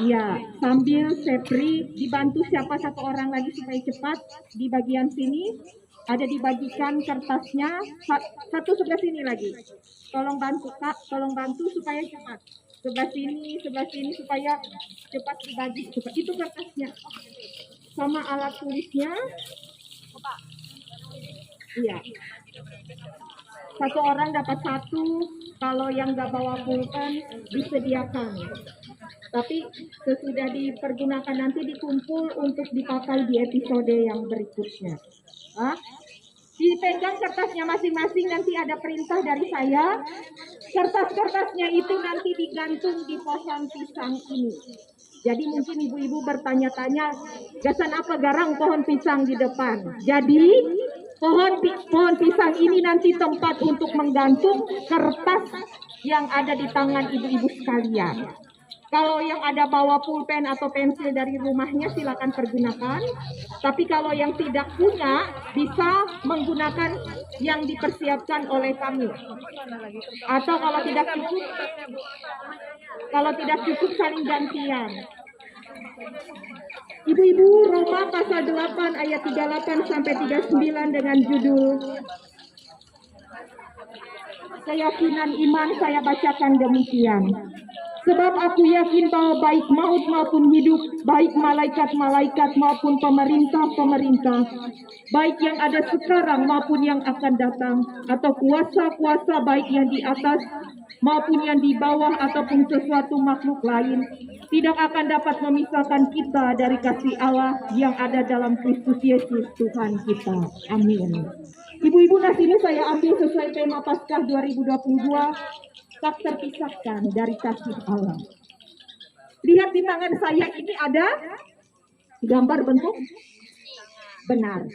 Ya, sambil Sepri dibantu siapa satu orang lagi supaya cepat. Di bagian sini ada dibagikan kertasnya. Satu sebelah sini lagi. Tolong bantu Kak, tolong bantu supaya cepat. Sebelah sini supaya cepat dibagi. Cepat. Itu kertasnya. Sama alat tulisnya. Iya. Satu orang dapat satu. Kalau yang nggak bawa pulpen disediakan. Tapi sesudah dipergunakan nanti dikumpul untuk dipakai di episode yang berikutnya. Dipegang kertasnya masing-masing, nanti ada perintah dari saya. Kertas-kertasnya itu nanti digantung di pohon pisang ini. Jadi mungkin ibu-ibu bertanya-tanya, gasan apa garang pohon pisang di depan? Jadi pohon pisang ini nanti tempat untuk menggantung kertas yang ada di tangan ibu-ibu sekalian. Kalau yang ada bawa pulpen atau pensil dari rumahnya silakan pergunakan. Tapi kalau yang tidak punya bisa menggunakan yang dipersiapkan oleh kami. Atau kalau tidak cukup saling gantian. Ibu-ibu, Roma pasal 8 ayat 38 sampai 39 dengan judul Keyakinan Iman, saya bacakan demikian. Sebab aku yakin bahwa baik maut maupun hidup, baik malaikat-malaikat maupun pemerintah-pemerintah, baik yang ada sekarang maupun yang akan datang, atau kuasa-kuasa baik yang di atas maupun yang di bawah ataupun sesuatu makhluk lain, tidak akan dapat memisahkan kita dari kasih Allah yang ada dalam Kristus Yesus Tuhan kita. Amin. Ibu-ibu, nas ini saya ambil sesuai tema Paskah 2022, tak terpisahkan dari kasih Allah. Lihat di tangan saya ini ada gambar bentuk benar.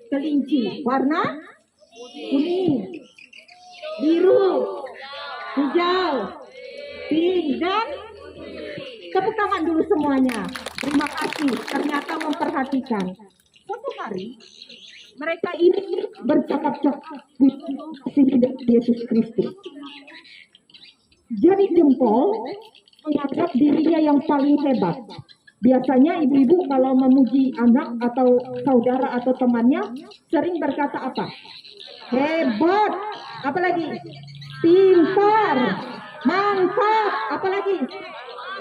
Kelinci, warna kuning, biru, hijau, pink, dan tepuk tangan dulu semuanya. Terima kasih, ternyata memperhatikan. Suatu hari mereka ini bercakap-cakap dengan Yesus Kristus. Jadi jempol menganggap dirinya yang paling hebat. Biasanya ibu-ibu kalau memuji anak atau saudara atau temannya sering berkata apa? Hebat, apalagi pintar, mantap, apalagi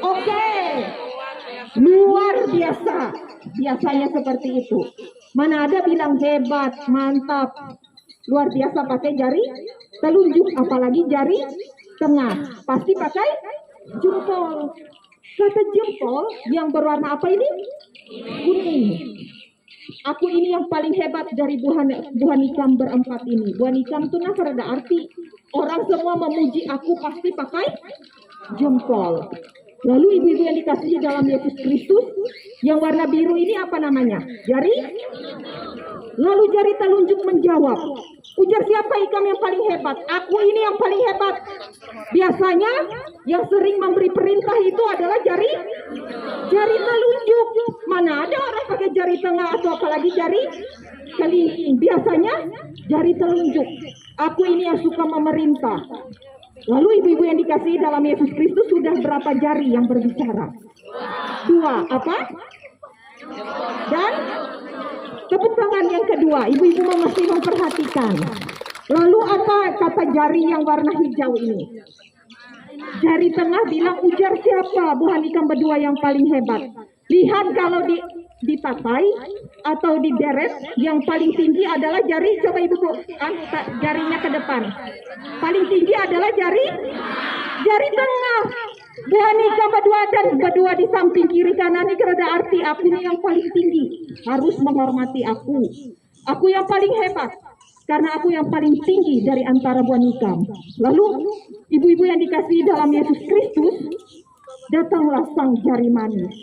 oke, luar biasa. Biasanya seperti itu. Mana ada bilang hebat, mantap, luar biasa pakai jari telunjuk, apalagi jari tengah. Pasti pakai jempol. Kata jempol yang berwarna apa ini? Kuning. Aku ini yang paling hebat dari buah nikam berempat ini. Buah nikam itu ada arti orang semua memuji aku pasti pakai jempol. Lalu ibu-ibu yang dikasihi dalam Yesus Kristus, yang warna biru ini apa namanya? Jari? Lalu jari telunjuk menjawab, ujar siapa ikam yang paling hebat? Aku ini yang paling hebat. Biasanya yang sering memberi perintah itu adalah jari telunjuk. Mana ada orang pakai jari tengah atau apalagi jari kelingking. Biasanya jari telunjuk. Aku ini yang suka memerintah. Lalu ibu-ibu yang dikasihi dalam Yesus Kristus sudah berapa jari yang berbicara? 2. Apa? Dan tepuk tangan yang kedua. Ibu-ibu mesti memperhatikan. Lalu apa kata jari yang warna hijau ini? Jari tengah bilang, ujar siapa buah nikam berdua yang paling hebat? Lihat kalau dipakai atau dideret, yang paling tinggi adalah jari, coba ibu angkat jarinya ke depan. Paling tinggi adalah jari tengah. Buah nikam berdua dan berdua di samping kiri kanan ini ada arti aku ini yang paling tinggi. Harus menghormati aku. Aku yang paling hebat. Karena aku yang paling tinggi dari antara buah nikam. Lalu ibu-ibu yang dikasihi dalam Yesus Kristus, datanglah sang jari manis.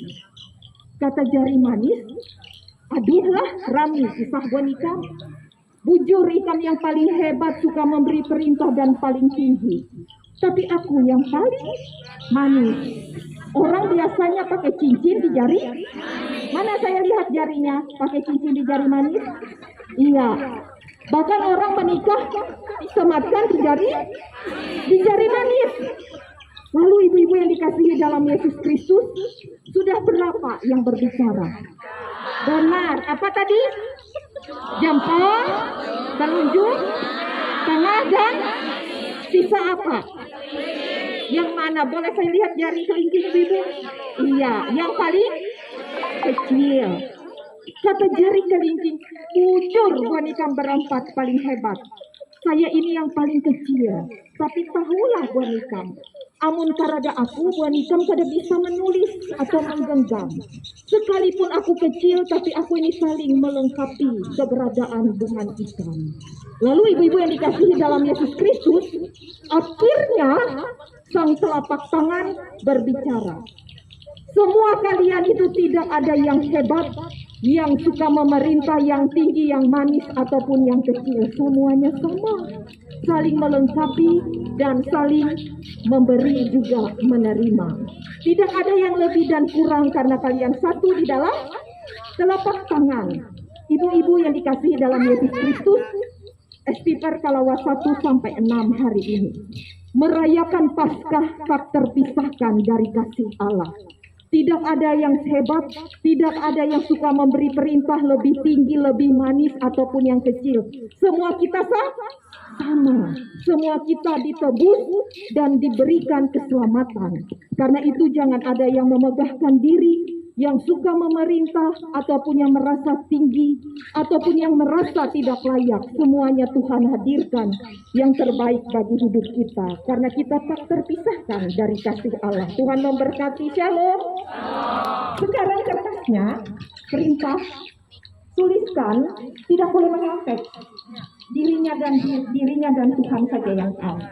Kata jari manis, aduhlah Rami, kisah buah nikam. Bujur ikam yang paling hebat, suka memberi perintah dan paling tinggi. Tapi aku yang paling manis. Orang biasanya pakai cincin di jari. Mana saya lihat jarinya pakai cincin di jari manis? Iya. Bahkan orang menikah disematkan di jari manis. Lalu ibu-ibu yang dikasihi dalam Yesus Kristus, sudah berapa yang berbicara? Benar. Apa tadi? Jempol, telunjuk, tengah, dan sisa apa? Yang mana? Boleh saya lihat jari kelingking ibu-ibu? Iya, yang paling kecil. Kata jari kelingking, jujur wanita berempat paling hebat. Saya ini yang paling kecil. Tapi tahulah wanita, amun karada aku wanita kada bisa menulis atau menggenggam. Sekalipun aku kecil, tapi aku ini saling melengkapi keberadaan dengan ikan. Lalu ibu-ibu yang dikasihi dalam Yesus Kristus, akhirnya sang telapak tangan berbicara. Semua kalian itu tidak ada yang hebat, yang suka memerintah, yang tinggi, yang manis, ataupun yang kecil. Semuanya sama, saling melengkapi dan saling memberi juga menerima. Tidak ada yang lebih dan kurang karena kalian satu di dalam telapak tangan. Ibu-ibu yang dikasihi dalam Yesus Kristus, SPPR Kalawa 1 sampai 6 hari ini merayakan Paskah tak terpisahkan dari kasih Allah. Tidak ada yang hebat, tidak ada yang suka memberi perintah lebih tinggi, lebih manis, ataupun yang kecil. Semua kita sama. Semua kita ditebus dan diberikan keselamatan. Karena itu jangan ada yang memegahkan diri, yang suka memerintah, ataupun yang merasa tinggi, ataupun yang merasa tidak layak. Semuanya Tuhan hadirkan yang terbaik bagi hidup kita. Karena kita tak terpisahkan dari kasih Allah. Tuhan memberkati. Shalom. Sekarang kertasnya, perintah, tuliskan, tidak boleh menyontek. Dirinya dan Tuhan saja yang tahu.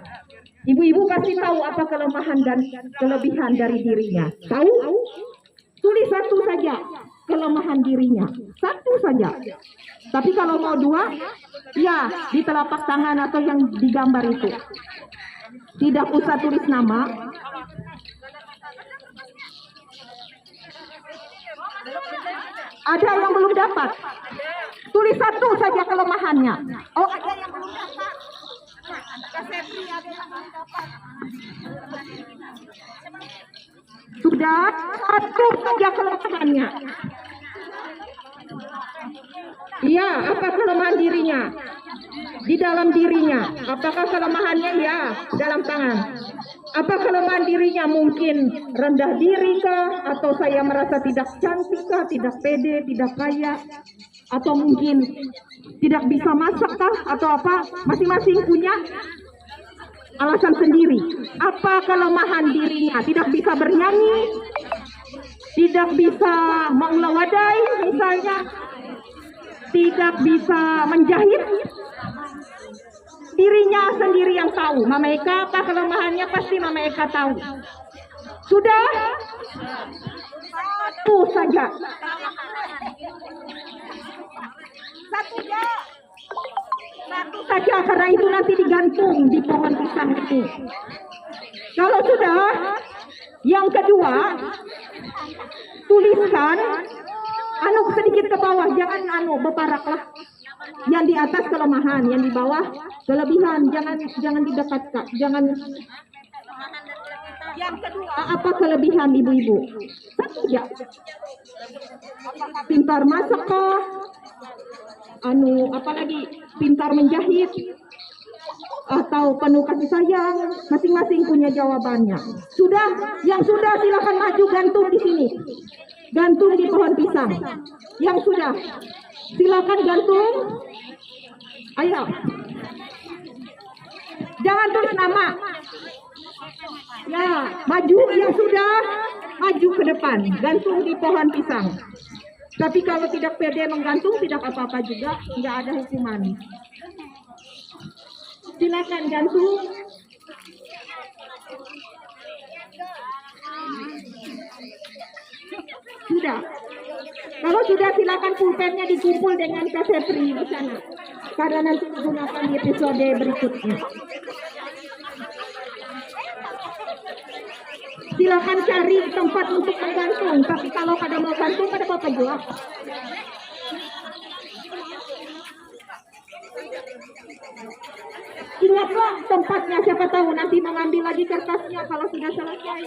Ibu-ibu pasti tahu apa kelemahan dan kelebihan dari dirinya. Tahu? Tulis satu saja kelemahan dirinya, satu saja. Tapi kalau mau dua, ya di telapak tangan atau yang digambar itu. Tidak usah tulis nama. Ada yang belum dapat? Tulis satu saja kelemahannya. Oh, ada yang belum dapat. Sudah satu saja kelemahannya. Iya, apa kelemahan dirinya? Di dalam dirinya. Apakah kelemahannya? Ya, dalam tangan. Apa kelemahan dirinya? Mungkin rendah diri kah? Atau saya merasa tidak cantik kah? Tidak pede, tidak kaya? Atau mungkin tidak bisa masak kah? Atau apa? Masing-masing punya alasan sendiri. Apa kelemahan dirinya? Tidak bisa bernyanyi, tidak bisa mengolah wadai misalnya, tidak bisa menjahit. Dirinya sendiri yang tahu. Mama Eka apa kelemahannya? Pasti Mama Eka tahu. Sudah? Satu saja. Satu saja, karena itu nanti digantung di pohon pisang itu. Kalau sudah, yang kedua, tuliskan sedikit ke bawah, jangan beparaklah. Yang di atas kelemahan, yang di bawah kelebihan, jangan didekat, Kak. Jangan. Yang kedua, apa kelebihan ibu-ibu? Satu ya. Pintar masak kah? Apalagi pintar menjahit atau penuh kasih sayang, masing-masing punya jawabannya. Sudah, yang sudah silakan maju gantung di sini, gantung di pohon pisang. Yang sudah, silakan gantung. Ayo, jangan tulis nama. Ya, maju. Yang sudah, maju ke depan, gantung di pohon pisang. Tapi kalau tidak pede menggantung, tidak apa-apa juga, nggak ada hukuman. Silakan gantung. Sudah. Kalau sudah, silakan pulpennya dikumpul dengan Kak Sepri di sana, karena nanti digunakan di episode berikutnya. Silakan cari tempat untuk menggantung. Tapi kalau pada mau gantung, pada Bapak jual. Ingatlah tempatnya, siapa tahu nanti mengambil lagi kertasnya kalau sudah selesai.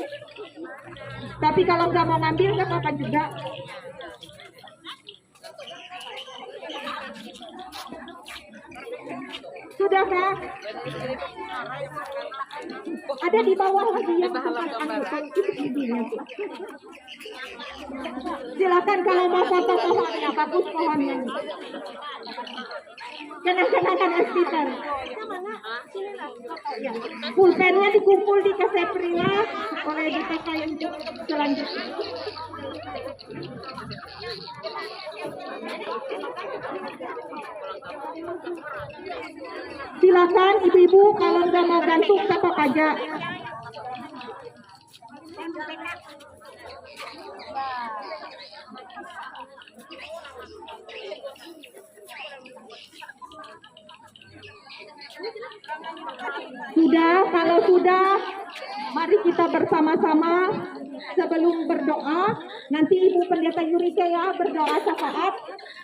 Tapi kalau nggak mau ngambil nggak apa-apa juga. Sudah Kak? Ada di bawah lagi yang tempat anggota itu ibunya. Silakan kalau mau foto pohonnya, bagus pohonnya. Kenang-kenangan Es Peter. Pulpennya dikumpul di Kaseprila oleh DPK yang selanjutnya. Silakan ibu-ibu kalau nggak mau gantung cetok aja. Sudah, kalau sudah, mari kita bersama-sama sebelum berdoa. Nanti Ibu Pendeta Yurika ya berdoa syafaat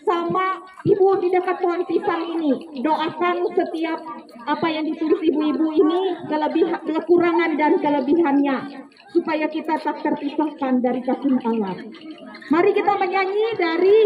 sama Ibu di dekat pohon pisang ini. Doakan setiap apa yang ditulis ibu-ibu ini, kekurangan dan kelebihannya, supaya kita tak terpisahkan dari kasih Allah. Mari kita menyanyi dari